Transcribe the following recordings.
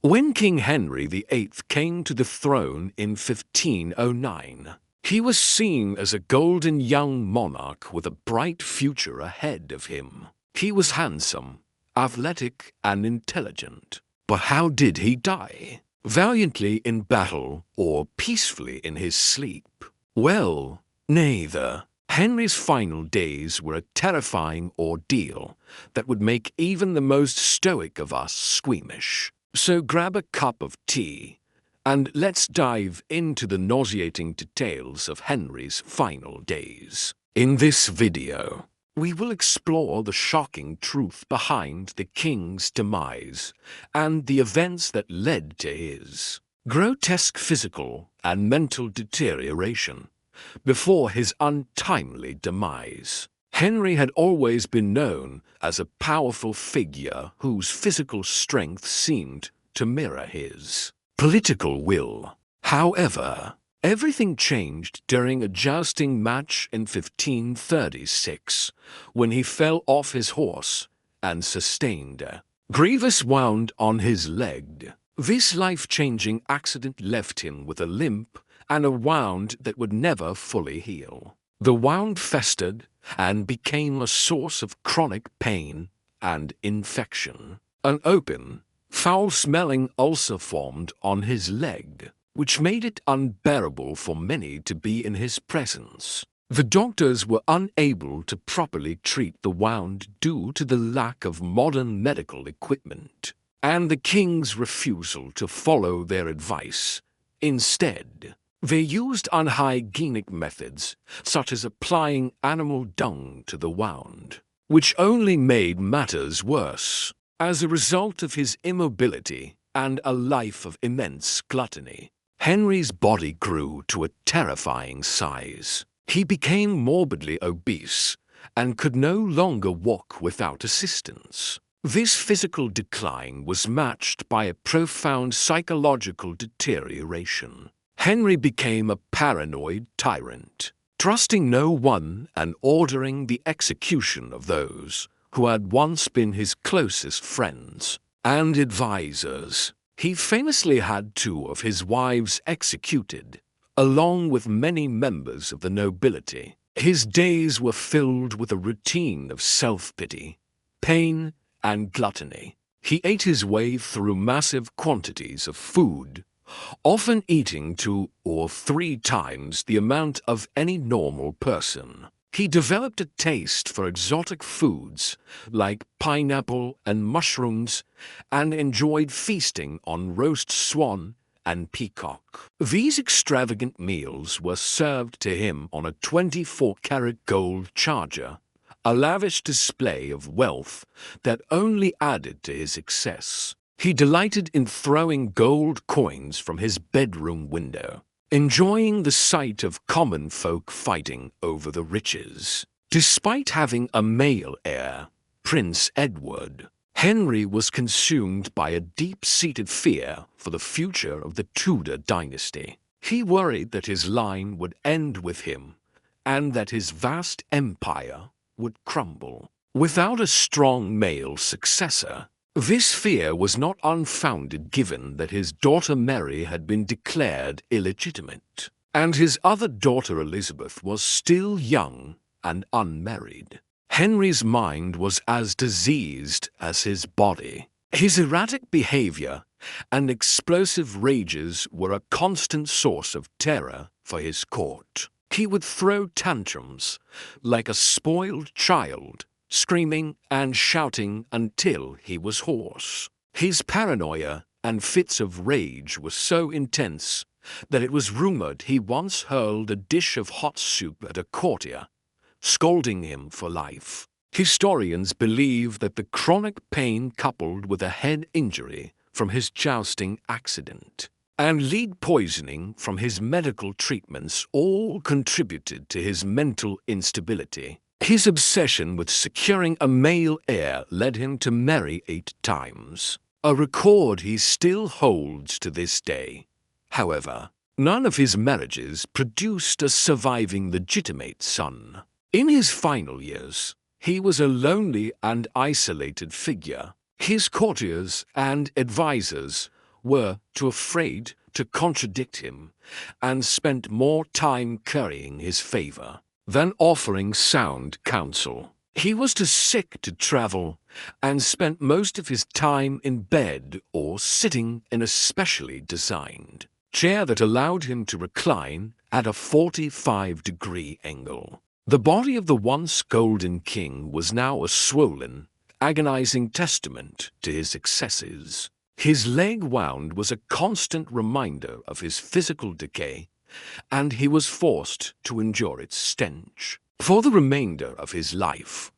When King Henry VIII came to the throne in 1509, he was seen as a golden young monarch with a bright future ahead of him. He was handsome, athletic, and intelligent. But how did he die? Valiantly in battle or peacefully in his sleep? Well, neither. Henry's final days were a terrifying ordeal that would make even the most stoic of us squeamish. So grab a cup of tea and let's dive into the nauseating details of Henry's final days. In this video, we will explore the shocking truth behind the king's demise and the events that led to his grotesque physical and mental deterioration before his untimely demise. Henry had always been known as a powerful figure whose physical strength seemed to mirror his political will. However, everything changed during a jousting match in 1536, when he fell off his horse and sustained a grievous wound on his leg. This life-changing accident left him with a limp and a wound that would never fully heal. The wound festered and became a source of chronic pain and infection. An open, foul-smelling ulcer formed on his leg, which made it unbearable for many to be in his presence. The doctors were unable to properly treat the wound due to the lack of modern medical equipment, and the king's refusal to follow their advice. Instead, they used unhygienic methods, such as applying animal dung to the wound, which only made matters worse. As a result of his immobility and a life of immense gluttony, Henry's body grew to a terrifying size. He became morbidly obese and could no longer walk without assistance. This physical decline was matched by a profound psychological deterioration. Henry became a paranoid tyrant, trusting no one and ordering the execution of those who had once been his closest friends and advisors. He famously had 2 of his wives executed, along with many members of the nobility. His days were filled with a routine of self-pity, pain, and gluttony. He ate his way through massive quantities of food, often eating 2 or 3 times the amount of any normal person. He developed a taste for exotic foods like pineapple and mushrooms and enjoyed feasting on roast swan and peacock. These extravagant meals were served to him on a 24-karat gold charger, a lavish display of wealth that only added to his excess. He delighted in throwing gold coins from his bedroom window, enjoying the sight of common folk fighting over the riches. Despite having a male heir, Prince Edward, Henry was consumed by a deep-seated fear for the future of the Tudor dynasty. He worried that his line would end with him and that his vast empire would crumble. Without a strong male successor, this fear was not unfounded given that his daughter Mary had been declared illegitimate, and his other daughter Elizabeth was still young and unmarried. Henry's mind was as diseased as his body. His erratic behavior and explosive rages were a constant source of terror for his court. He would throw tantrums like a spoiled child, screaming and shouting until he was hoarse. His paranoia and fits of rage were so intense that it was rumored he once hurled a dish of hot soup at a courtier, scolding him for life. Historians believe that the chronic pain coupled with a head injury from his jousting accident and lead poisoning from his medical treatments all contributed to his mental instability. His obsession with securing a male heir led him to marry 8 times, a record he still holds to this day. However, none of his marriages produced a surviving legitimate son. In his final years, he was a lonely and isolated figure. His courtiers and advisors were too afraid to contradict him and spent more time currying his favor than offering sound counsel. He was too sick to travel and spent most of his time in bed or sitting in a specially designed chair that allowed him to recline at a 45-degree angle. The body of the once golden king was now a swollen, agonizing testament to his excesses. His leg wound was a constant reminder of his physical decay, and he was forced to endure its stench. For the remainder of his life,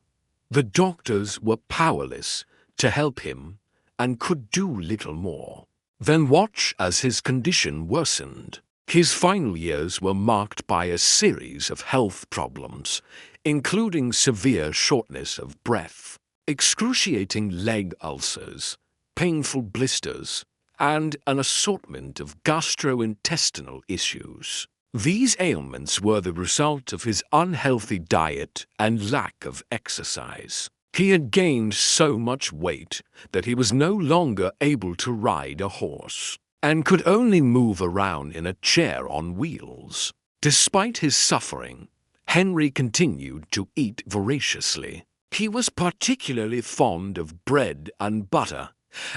the doctors were powerless to help him and could do little more than watch as his condition worsened. His final years were marked by a series of health problems, including severe shortness of breath, excruciating leg ulcers, painful blisters, and an assortment of gastrointestinal issues. These ailments were the result of his unhealthy diet and lack of exercise. He had gained so much weight that he was no longer able to ride a horse and could only move around in a chair on wheels. Despite his suffering, Henry continued to eat voraciously. He was particularly fond of bread and butter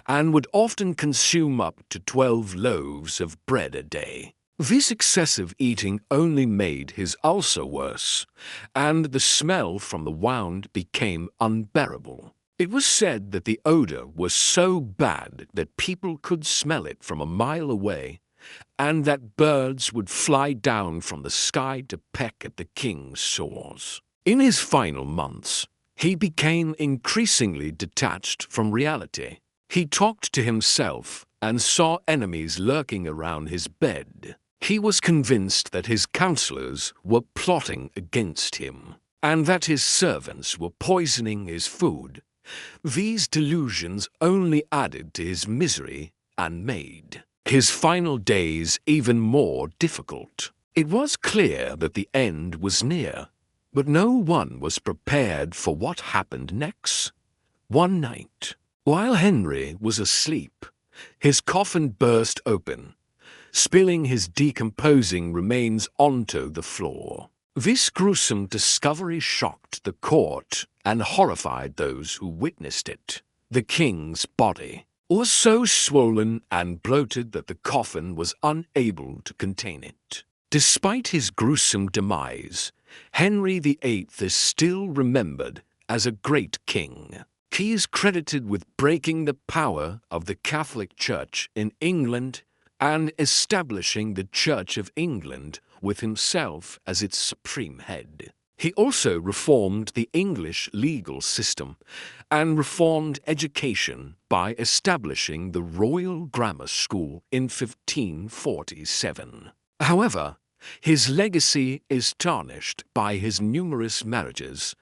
and would often consume up to 12 loaves of bread a day. This excessive eating only made his ulcer worse, and the smell from the wound became unbearable. It was said that the odor was so bad that people could smell it from a mile away, and that birds would fly down from the sky to peck at the king's sores. In his final months, he became increasingly detached from reality. He talked to himself and saw enemies lurking around his bed. He was convinced that his counselors were plotting against him, and that his servants were poisoning his food. These delusions only added to his misery and made his final days even more difficult. It was clear that the end was near, but no one was prepared for what happened next. One night, while Henry was asleep, his coffin burst open, spilling his decomposing remains onto the floor. This gruesome discovery shocked the court and horrified those who witnessed it. The king's body was so swollen and bloated that the coffin was unable to contain it. Despite his gruesome demise, Henry VIII is still remembered as a great king. He is credited with breaking the power of the Catholic Church in England and establishing the Church of England with himself as its supreme head. He also reformed the English legal system and reformed education by establishing the Royal Grammar School in 1547. However, his legacy is tarnished by his numerous marriages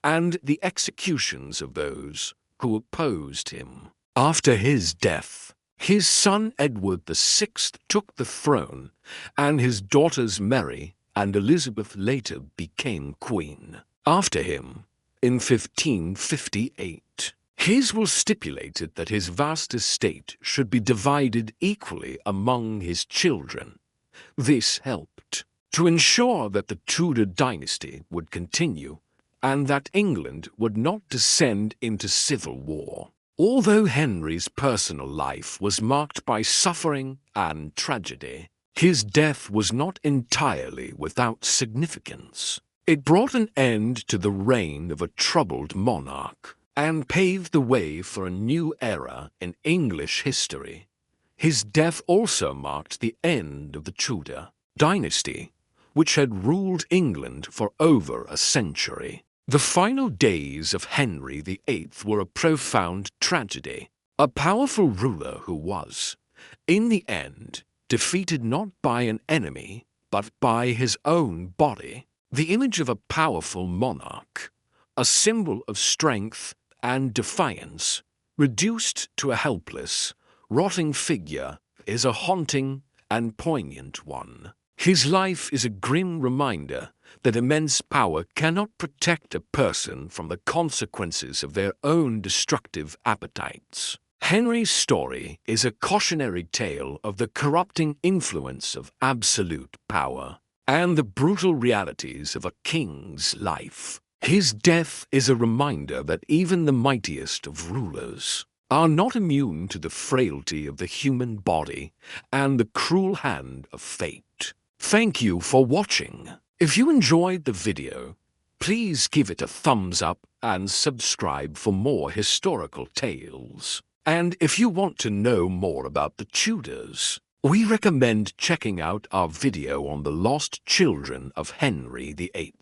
and the executions of those who opposed him. After his death, his son Edward VI took the throne, and his daughters Mary and Elizabeth later became queen. After him, in 1558, his will stipulated that his vast estate should be divided equally among his children. This helped to ensure that the Tudor dynasty would continue and that England would not descend into civil war. Although Henry's personal life was marked by suffering and tragedy, his death was not entirely without significance. It brought an end to the reign of a troubled monarch and paved the way for a new era in English history. His death also marked the end of the Tudor dynasty, which had ruled England for over a century. The final days of Henry VIII were a profound tragedy. A powerful ruler who was, in the end, defeated not by an enemy, but by his own body. The image of a powerful monarch, a symbol of strength and defiance, reduced to a helpless, rotting figure, is a haunting and poignant one. His life is a grim reminder that immense power cannot protect a person from the consequences of their own destructive appetites. Henry's story is a cautionary tale of the corrupting influence of absolute power and the brutal realities of a king's life. His death is a reminder that even the mightiest of rulers are not immune to the frailty of the human body and the cruel hand of fate. Thank you for watching. If you enjoyed the video, please give it a thumbs up and subscribe for more historical tales. And if you want to know more about the Tudors, we recommend checking out our video on the lost children of Henry VIII.